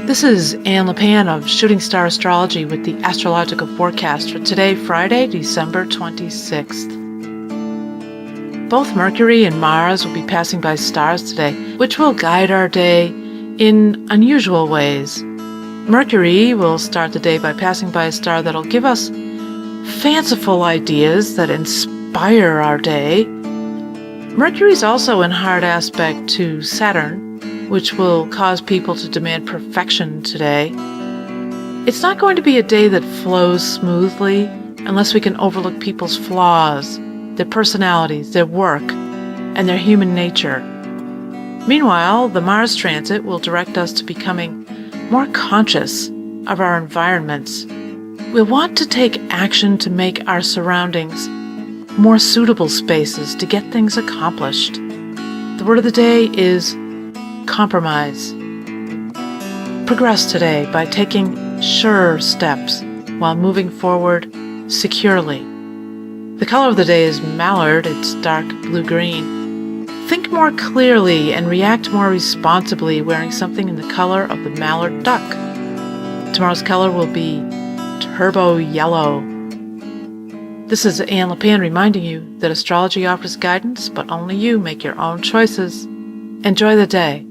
This is Anne LePan of Shooting Star Astrology with the astrological forecast for today, Friday, December 26th. Both Mercury and Mars will be passing by stars today, which will guide our day in unusual ways. Mercury will start the day by passing by a star that'll give us fanciful ideas that inspire our day. Mercury's also in hard aspect to Saturn, which will cause people to demand perfection today. It's not going to be a day that flows smoothly unless we can overlook people's flaws, their personalities, their work, and their human nature. Meanwhile, the Mars transit will direct us to becoming more conscious of our environments. We'll want to take action to make our surroundings more suitable spaces to get things accomplished. The word of the day is compromise. Progress today by taking sure steps while moving forward securely. The color of the day is mallard. It's dark blue-green. Think more clearly and react more responsibly wearing something in the color of the mallard duck. Tomorrow's color will be turbo yellow. This is Anne LePan reminding you that astrology offers guidance, but only you make your own choices. Enjoy the day.